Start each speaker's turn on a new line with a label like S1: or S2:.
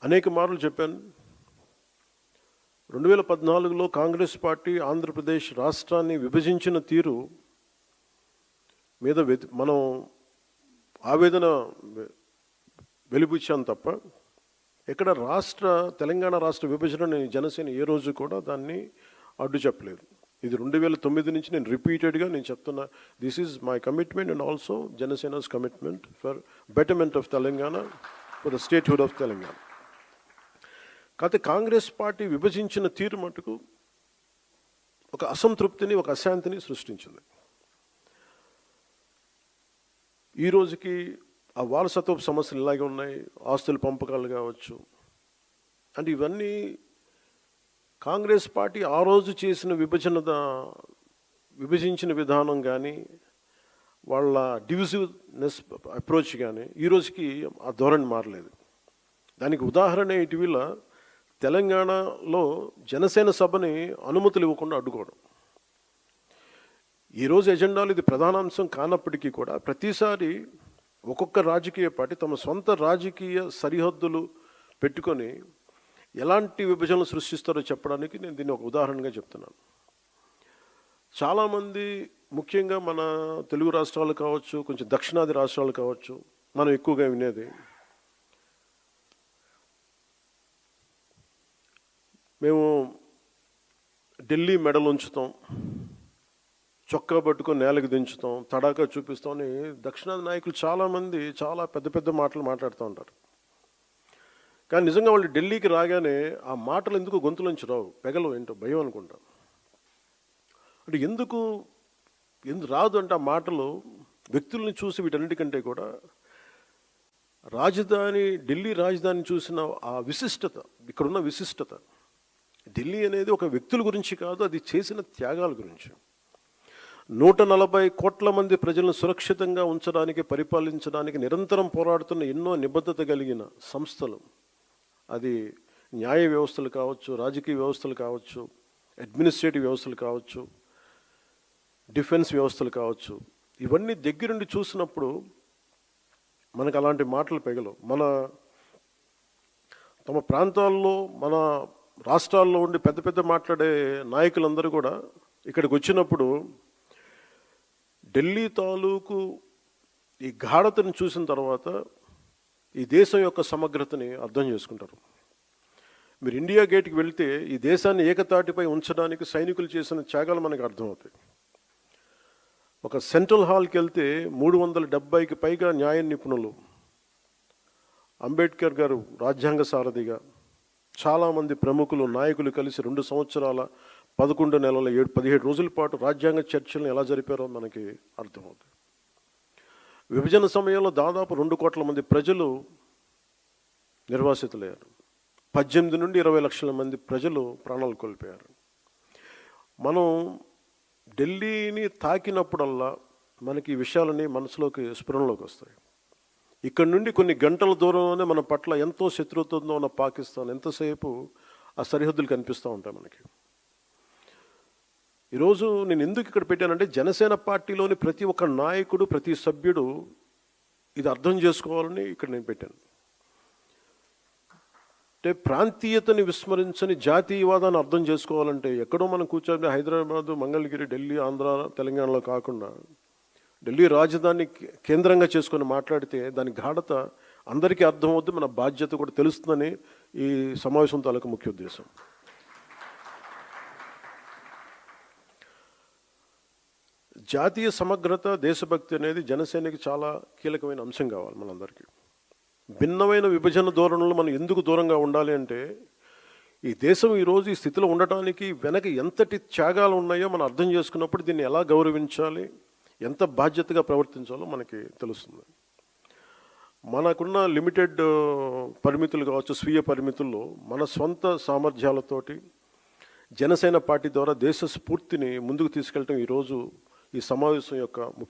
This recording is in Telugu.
S1: అనేక మార్లు చెప్పాను. 2014లో కాంగ్రెస్ పార్టీ ఆంధ్రప్రదేశ్ రాష్ట్రాన్ని విభజించిన తీరు మీద మనం ఆవేదన వెలిబుచ్చాం తప్ప ఇక్కడ తెలంగాణ రాష్ట్ర విభజనని జనసేన ఏ రోజు కూడా దాన్ని అడ్డు చెప్పలేదు. ఇది 2009 నుంచి నేను రిపీటెడ్గా చెప్తున్నా. This is my commitment and also Janasena's commitment for betterment of Telangana, for the statehood of Telangana. కాకపోతే కాంగ్రెస్ పార్టీ విభజించిన తీరు మటుకు ఒక అసంతృప్తిని, ఒక అశాంతిని సృష్టించింది. ఈ రోజుకి ఆ వారసత్వపు సమస్యలు ఇలాగే ఉన్నాయి. ఆస్తుల పంపకాలు కావచ్చు, అంటే ఇవన్నీ కాంగ్రెస్ పార్టీ ఆ రోజు చేసిన విభజించిన విధానం కానీ, వాళ్ళ డివిజివ్నెస్ అప్రోచ్ కానీ ఈ రోజుకి ఆ ధోరణి మారలేదు. దానికి ఉదాహరణ ఇటీవల తెలంగాణలో జనసేన సభని అనుమతులు ఇవ్వకుండా అడ్డుకోవడం. ఈరోజు ఎజెండాలు ఇది ప్రధానాంశం కానప్పటికీ కూడా ప్రతిసారి ఒక్కొక్క రాజకీయ పార్టీ తమ సొంత రాజకీయ సరిహద్దులు పెట్టుకొని ఎలాంటి విభజనలు సృష్టిస్తారో చెప్పడానికి నేను దీన్ని ఒక ఉదాహరణగా చెప్తున్నాను. చాలామంది, ముఖ్యంగా మన తెలుగు రాష్ట్రాలు కావచ్చు, కొంచెం దక్షిణాది రాష్ట్రాలు కావచ్చు, మనం ఎక్కువగా వినేది మేము ఢిల్లీ మెడలు ఉంచుతాం, చొక్కా పట్టుకొని నేలకు దించుతాం, తడాకా చూపిస్తాం అని దక్షిణాది నాయకులు చాలామంది చాలా పెద్ద పెద్ద మాటలు మాట్లాడుతూ ఉంటారు. కానీ నిజంగా వాళ్ళు ఢిల్లీకి రాగానే ఆ మాటలు ఎందుకు గొంతులోంచి రావు, పెగలు ఏంటో భయం అనుకుంటాం. అంటే ఎందుకు రాదు అంటే ఆ మాటలు వ్యక్తుల్ని చూసి వీటన్నిటికంటే కూడా ఢిల్లీ రాజధాని చూసిన ఆ విశిష్టత, ఇక్కడున్న విశిష్టత, ఢిల్లీ అనేది ఒక వ్యక్తుల గురించి కాదు, అది చేసిన త్యాగాల గురించి. 140 కోట్ల మంది ప్రజలను సురక్షితంగా ఉంచడానికి, పరిపాలించడానికి నిరంతరం పోరాడుతున్న ఎన్నో నిబద్ధత కలిగిన సంస్థలు, అది న్యాయ వ్యవస్థలు కావచ్చు, రాజకీయ వ్యవస్థలు కావచ్చు, అడ్మినిస్ట్రేటివ్ వ్యవస్థలు కావచ్చు, డిఫెన్స్ వ్యవస్థలు కావచ్చు, ఇవన్నీ దగ్గరుండి చూసినప్పుడు మనకు అలాంటి మాటలు పెగలవు. తమ ప్రాంతాల్లో, మన రాష్ట్రాల్లో ఉండి పెద్ద పెద్ద మాట్లాడే నాయకులందరూ కూడా ఇక్కడికి వచ్చినప్పుడు ఢిల్లీ తాలూకు ఈ గాఢతను చూసిన తర్వాత ఈ దేశం యొక్క సమగ్రతని అర్థం చేసుకుంటారు. మీరు ఇండియా గేట్కి వెళితే ఈ దేశాన్ని ఏకతాటిపై ఉంచడానికి సైనికులు చేసిన త్యాగాలు మనకు అర్థమవుతాయి. ఒక సెంట్రల్ హాల్కి వెళ్తే 370కి పైగా న్యాయ నిపుణులు, అంబేద్కర్ గారు రాజ్యాంగ సారథిగా, చాలామంది ప్రముఖులు, నాయకులు కలిసి 2 సంవత్సరాల 11 నెలల 17 రోజుల పాటు రాజ్యాంగ చర్చలను ఎలా జరిపారో మనకి అర్థమవుతుంది. విభజన సమయంలో దాదాపు 2 కోట్ల మంది ప్రజలు నిర్వాసితులయ్యారు. 18 నుండి 20 లక్షల మంది ప్రజలు ప్రాణాలు కోల్పోయారు. మనం ఢిల్లీని తాకినప్పుడల్లా మనకి ఈ విషయాలని మనసులోకి, స్ఫురణలోకి వస్తాయి. ఇక్కడ నుండి కొన్ని గంటల దూరంలోనే మన పట్ల ఎంతో శత్రుత్వంతో ఉన్న పాకిస్తాన్ ఎంతసేపు ఆ సరిహద్దులు కనిపిస్తూ ఉంటాయి మనకి. ఈరోజు నేను ఎందుకు ఇక్కడ పెట్టానంటే, జనసేన పార్టీలోని ప్రతి ఒక్క నాయకుడు, ప్రతి సభ్యుడు ఇది అర్థం చేసుకోవాలని ఇక్కడ నేను పెట్టాను. అంటే ప్రాంతీయతని విస్మరించని జాతీయవాదాన్ని అర్థం చేసుకోవాలంటే ఎక్కడో మనం కూర్చొని హైదరాబాదు, మంగళగిరి, ఢిల్లీ, ఆంధ్ర, తెలంగాణలో కాకుండా ఢిల్లీ రాజధాని కేంద్రంగా చేసుకొని మాట్లాడితే దాని గాఢత అందరికీ అర్థమవుతుంది, మన బాధ్యత కూడా తెలుస్తుందని ఈ సమావేశం తాలూకు ముఖ్య ఉద్దేశం. జాతీయ సమగ్రత, దేశభక్తి అనేది జనసేనకి చాలా కీలకమైన అంశం కావాలి మనందరికీ. భిన్నమైన విభజన ధోరణులు మనం ఎందుకు దూరంగా ఉండాలి అంటే, ఈ దేశం ఈరోజు ఈ స్థితిలో ఉండటానికి వెనక ఎంతటి త్యాగాలు ఉన్నాయో మనం అర్థం చేసుకున్నప్పుడు దీన్ని ఎలా గౌరవించాలి, ఎంత బాధ్యతగా ప్రవర్తించాలో మనకి తెలుస్తుంది. మనకున్న లిమిటెడ్ పరిమితులు కావచ్చు, స్వీయ పరిమితుల్లో మన సొంత సామర్థ్యాలతోటి జనసేన పార్టీ ద్వారా దేశ స్ఫూర్తిని ముందుకు తీసుకెళ్ళటం ఈరోజు ఈ సమావేశం యొక్క